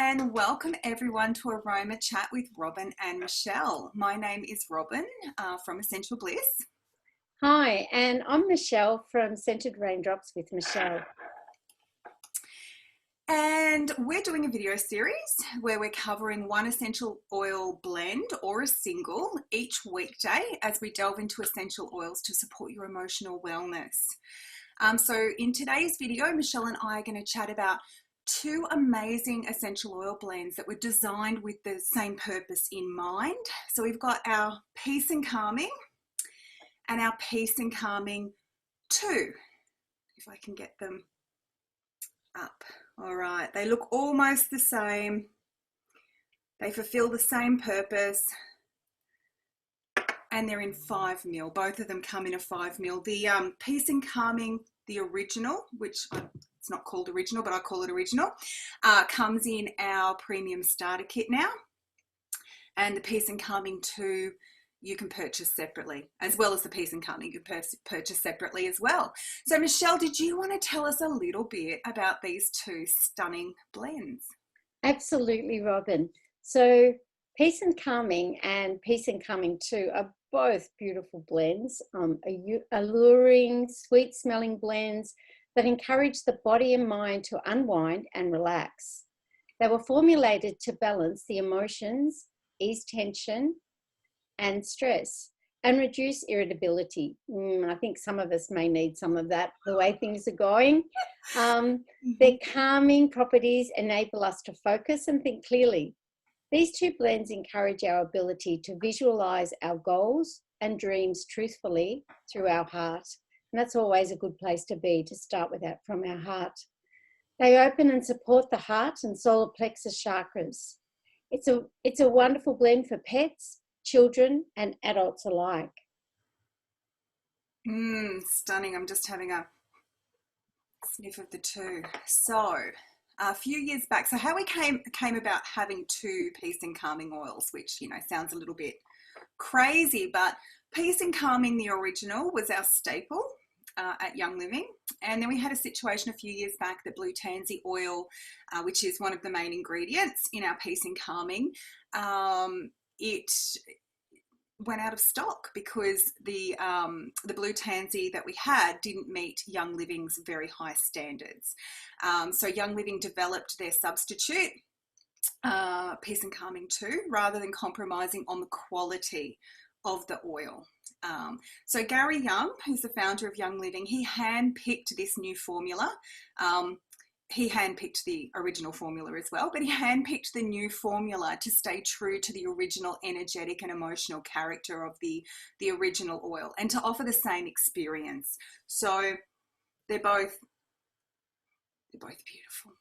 and welcome everyone to Aroma Chat with Robyn and Michele. My name is Robyn from Essential Bliss. Hi, and I'm Michele from Scented Raindrops with Michele. And we're doing a video series where we're covering one essential oil blend or a single each weekday as we delve into essential oils to support your emotional wellness. So in today's video, Michele and I are going to chat about two amazing essential oil blends that were designed with the same purpose in mind. So we've got our Peace and Calming and our Peace and Calming 2, if I can get them up. All right, they look almost the same. They fulfill the same purpose, and they're in 5 ml. Both of them come in a 5 ml. The Peace and Calming, the original, which it's not called original, but I call it original, comes in our premium starter kit now. And the Peace and Calming 2 you can purchase separately, as well as the Peace and Calming you can purchase separately as well. So Michele, did you want to tell us a little bit about these two stunning blends? Absolutely, Robyn. So Peace and Calming and Peace and Calming 2 are both beautiful blends, alluring, sweet-smelling blends that encourage the body and mind to unwind and relax. They were formulated to balance the emotions, ease tension and stress, and reduce irritability. I think some of us may need some of that, the way things are going. Their calming properties enable us to focus and think clearly. These two blends encourage our ability to visualize our goals and dreams truthfully through our heart. And that's always a good place to be, to start with that from our heart. They open and support the heart and solar plexus chakras. It's a wonderful blend for pets, children and adults alike. Stunning. I'm just having a sniff of the two. So a few years back, so how we came about having two Peace and Calming oils, which, you know, sounds a little bit crazy, but Peace and Calming, the original, was our staple at Young Living. And then we had a situation a few years back that blue tansy oil, which is one of the main ingredients in our Peace and Calming, it went out of stock because the blue tansy that we had didn't meet Young Living's very high standards. So Young Living developed their substitute, Peace and Calming 2, rather than compromising on the quality of the oil. So Gary Young, who's the founder of Young Living, he handpicked this new formula. He handpicked the original formula as well, but he handpicked the new formula to stay true to the original energetic and emotional character of the original oil and to offer the same experience. So they're both beautiful.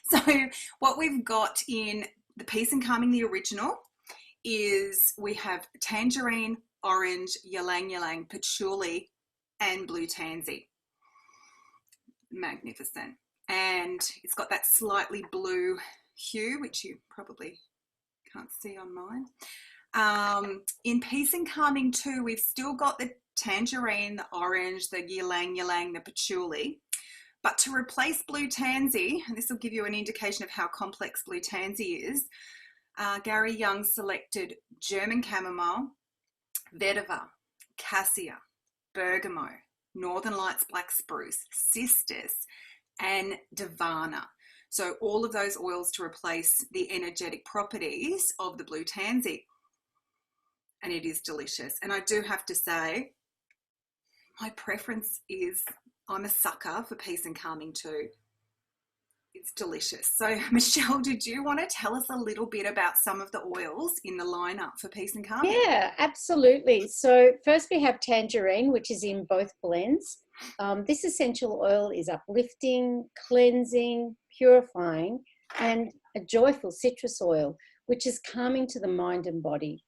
So what we've got in the Peace and Calming, the original, is we have tangerine, orange, ylang ylang, patchouli, and blue tansy. Magnificent. And it's got that slightly blue hue, which you probably can't see on mine. In Peace and Calming 2, we've still got the tangerine, the orange, the ylang ylang, the patchouli. But to replace blue tansy, and this will give you an indication of how complex blue tansy is, Gary Young selected German chamomile, vetiver, cassia, bergamot, Northern Lights black spruce, cistus, and davana. So all of those oils to replace the energetic properties of the blue tansy. And it is delicious. And I do have to say, my preference is, I'm a sucker for Peace and Calming 2. It's delicious. So Michele, did you want to tell us a little bit about some of the oils in the lineup for Peace and Calming? Yeah, absolutely. So first we have tangerine, which is in both blends. This essential oil is uplifting, cleansing, purifying, and a joyful citrus oil, which is calming to the mind and body.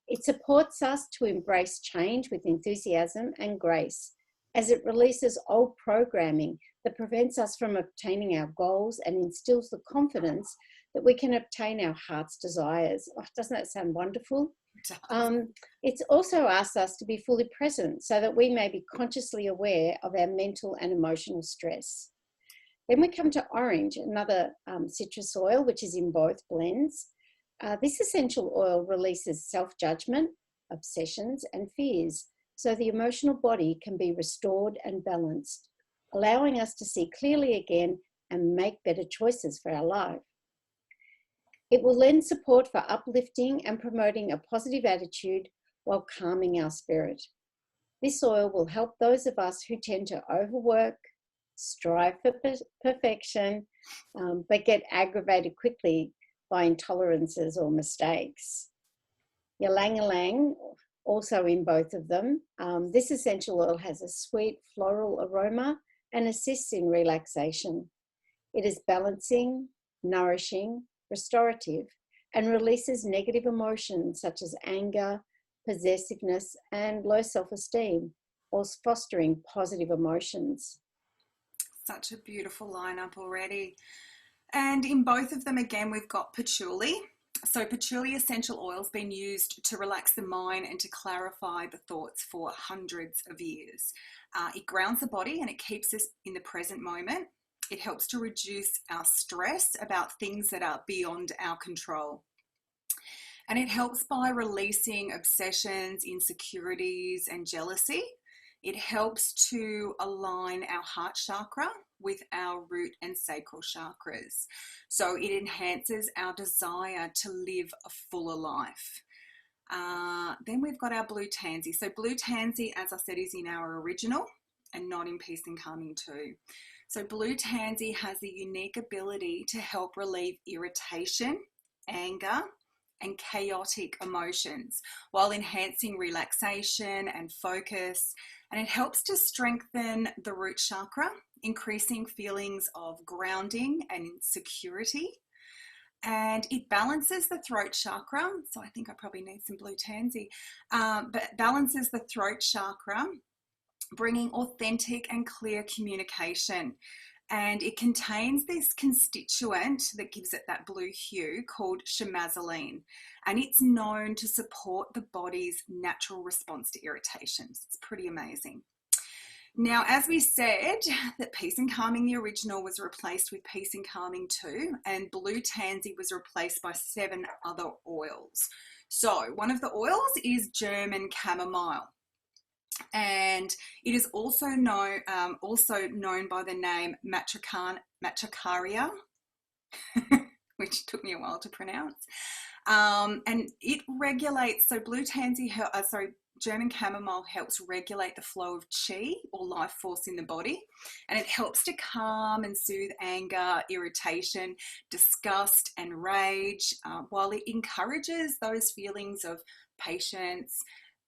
It supports us to embrace change with enthusiasm and grace, as it releases old programming that prevents us from obtaining our goals and instills the confidence that we can obtain our heart's desires. Oh, doesn't that sound wonderful? It's also asked us to be fully present so that we may be consciously aware of our mental and emotional stress. Then we come to orange, another citrus oil, which is in both blends. This essential oil releases self-judgment, obsessions, and fears, so the emotional body can be restored and balanced, allowing us to see clearly again and make better choices for our life. It will lend support for uplifting and promoting a positive attitude while calming our spirit. This oil will help those of us who tend to overwork, strive for perfection, but get aggravated quickly by intolerances or mistakes. Ylang-ylang, also in both of them. This essential oil has a sweet floral aroma and assists in relaxation. It is balancing, nourishing, restorative, and releases negative emotions such as anger, possessiveness, and low self-esteem, whilst fostering positive emotions. Such a beautiful lineup already. And in both of them, again, we've got patchouli. So patchouli essential oil has been used to relax the mind and to clarify the thoughts for hundreds of years. It grounds the body and it keeps us in the present moment. It helps to reduce our stress about things that are beyond our control. And it helps by releasing obsessions, insecurities, and jealousy. It helps to align our heart chakra with our root and sacral chakras. So it enhances our desire to live a fuller life. Then we've got our blue tansy. So blue tansy, as I said, is in our original and not in Peace and Calming 2. So blue tansy has the unique ability to help relieve irritation, anger, and chaotic emotions while enhancing relaxation and focus. And it helps to strengthen the root chakra, increasing feelings of grounding and security. And it balances the throat chakra. So I think I probably need some blue tansy, but balances the throat chakra, bringing authentic and clear communication. And it contains this constituent that gives it that blue hue called chamazoline. And it's known to support the body's natural response to irritations. It's pretty amazing. Now, as we said, that Peace and Calming, the original, was replaced with Peace and Calming 2, and blue tansy was replaced by 7 other oils. So one of the oils is German chamomile. And it is also known by the name Matricaria, which took me a while to pronounce. And it regulates, so German chamomile helps regulate the flow of qi or life force in the body. And it helps to calm and soothe anger, irritation, disgust, and rage, while it encourages those feelings of patience,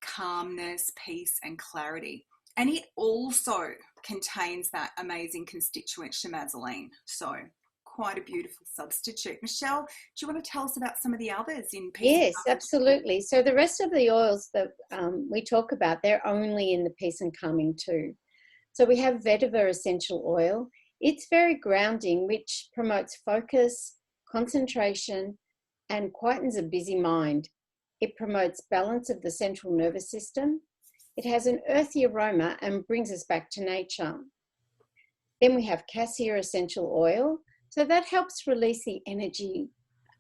calmness, peace, and clarity. And it also contains that amazing constituent chamazoline. So quite a beautiful substitute. Michele, do you want to tell us about some of the others in Peace? Yes, absolutely. So the rest of the oils that we talk about, they're only in the Peace and Calming 2. So we have vetiver essential oil. It's very grounding, which promotes focus, concentration, and quietens a busy mind. It promotes balance of the central nervous system. It has an earthy aroma and brings us back to nature. Then we have cassia essential oil. So that helps release the energy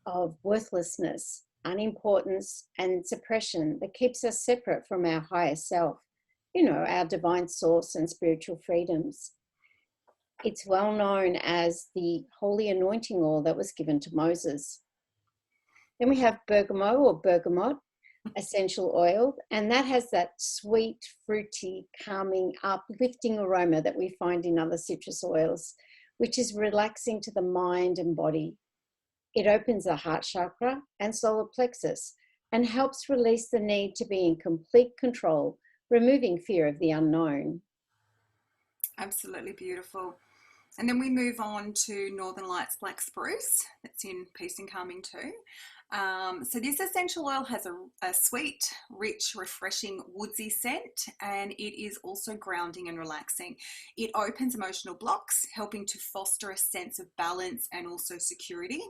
of worthlessness, unimportance, and suppression that keeps us separate from our higher self, our divine source and spiritual freedoms. It's well known as the holy anointing oil that was given to Moses. Then we have bergamot essential oil, and that has that sweet, fruity, calming, uplifting aroma that we find in other citrus oils, which is relaxing to the mind and body. It opens the heart chakra and solar plexus and helps release the need to be in complete control, removing fear of the unknown. Absolutely beautiful. And then we move on to Northern Lights Black Spruce. That's in Peace and Calming 2. So this essential oil has a sweet, rich, refreshing, woodsy scent, and it is also grounding and relaxing. It opens emotional blocks, helping to foster a sense of balance and also security.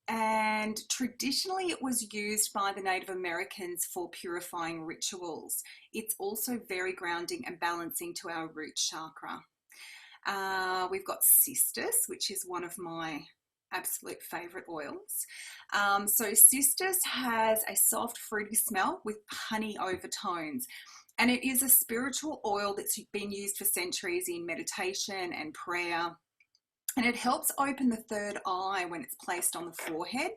And traditionally it was used by the Native Americans for purifying rituals. It's also very grounding and balancing to our root chakra. We've got cistus, which is one of my absolute favorite oils. So cistus has a soft fruity smell with honey overtones, and it is a spiritual oil that's been used for centuries in meditation and prayer. And it helps open the third eye when it's placed on the forehead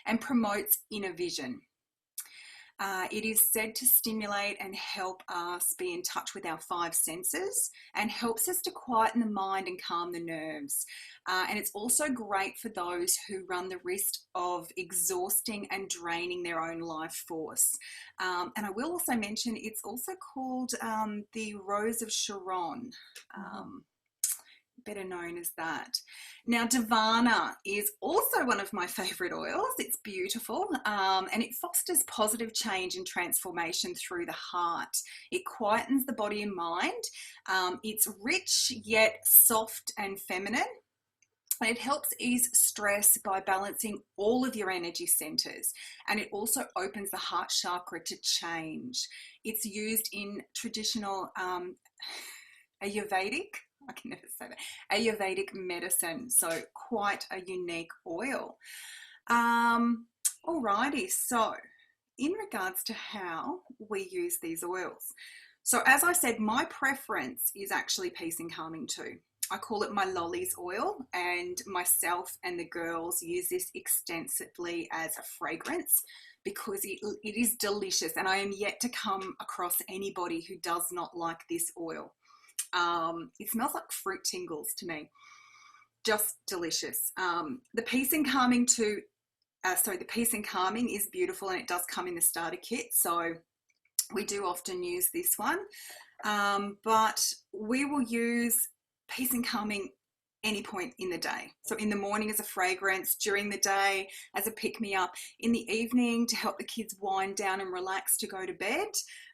and promotes inner vision. It is said to stimulate and help us be in touch with our five senses and helps us to quieten the mind and calm the nerves. And it's also great for those who run the risk of exhausting and draining their own life force. And I will also mention it's also called the Rose of Sharon. Better known as that. Now, Davana is also one of my favorite oils. It's beautiful, and it fosters positive change and transformation through the heart. It quietens the body and mind. It's rich yet soft and feminine. And it helps ease stress by balancing all of your energy centers. And it also opens the heart chakra to change. It's used in traditional Ayurvedic, I can never say that, Ayurvedic medicine. So quite a unique oil. Alrighty, so in regards to how we use these oils. So as I said, my preference is actually peace and calming too. I call it my lollies oil, and myself and the girls use this extensively as a fragrance because it is delicious, and I am yet to come across anybody who does not like this oil. It smells like fruit tingles to me. Just delicious. The peace and calming too. The peace and calming is beautiful, and it does come in the starter kit. So we do often use this one, but we will use peace and calming any point in the day. So in the morning as a fragrance, during the day as a pick-me-up, in the evening to help the kids wind down and relax to go to bed.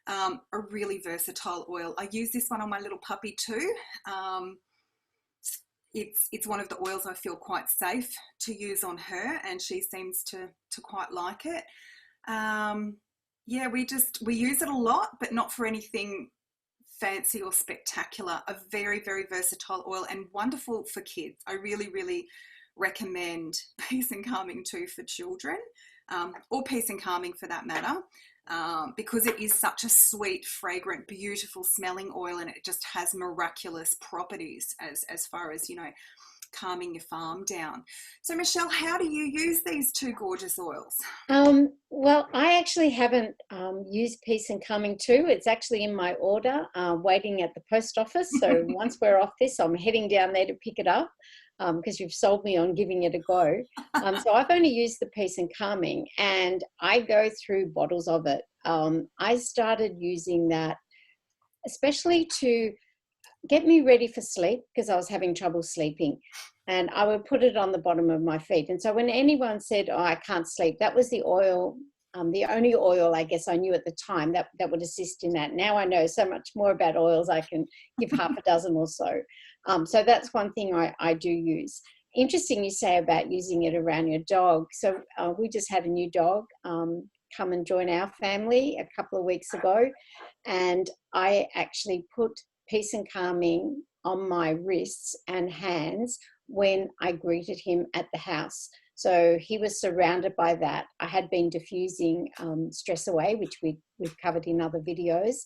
A really versatile oil. I use this one on my little puppy too. It's one of the oils I feel quite safe to use on her, and she seems to quite like it. Yeah, we use it a lot, but not for anything fancy or spectacular. A very, very versatile oil and wonderful for kids. I really, really recommend peace and calming too for children, or peace and calming for that matter, because it is such a sweet, fragrant, beautiful smelling oil, and it just has miraculous properties as far as, calming your farm down. So Michele, how do you use these two gorgeous oils? Well, I actually haven't used peace and calming too. It's actually in my order, waiting at the post office. So once we're off this, I'm heading down there to pick it up because you've sold me on giving it a go. So I've only used the peace and calming, and I go through bottles of it. I started using that especially to get me ready for sleep because I was having trouble sleeping, and I would put it on the bottom of my feet. And so when anyone said, "Oh, I can't sleep," that was the oil, the only oil I guess I knew at the time that would assist in that. Now I know so much more about oils. I can give half a dozen or so. So that's one thing I do use. Interesting you say about using it around your dog. So we just had a new dog come and join our family a couple of weeks ago, and I actually put peace and calming on my wrists and hands when I greeted him at the house. So he was surrounded by that. I had been diffusing stress away, which we've covered in other videos.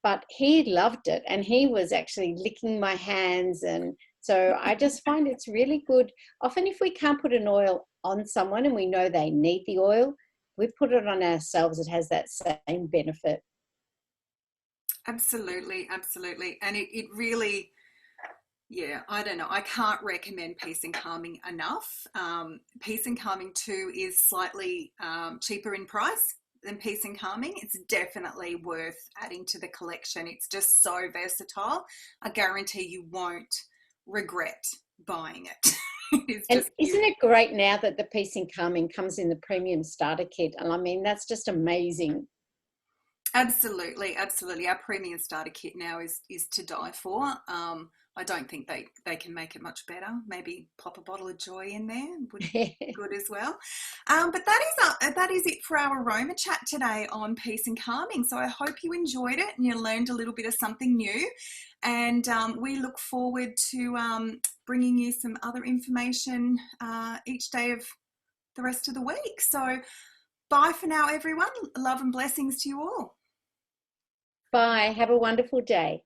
But he loved it, and he was actually licking my hands. And so I just find it's really good. Often if we can't put an oil on someone and we know they need the oil, we put it on ourselves. It has that same benefit. Absolutely, absolutely. And it really, yeah, I don't know. I can't recommend peace and calming enough. Peace and calming too is slightly cheaper in price than peace and calming. It's definitely worth adding to the collection. It's just so versatile. I guarantee you won't regret buying it. And isn't it great now that the peace and calming comes in the premium starter kit? And I mean, that's just amazing. Absolutely, absolutely. Our premium starter kit now is to die for. I don't think they can make it much better. Maybe pop a bottle of joy in there would be good as well. But that is it for our aroma chat today on peace and calming. So I hope you enjoyed it and you learned a little bit of something new. And we look forward to bringing you some other information each day of the rest of the week. So bye for now, everyone. Love and blessings to you all. Bye. Have a wonderful day.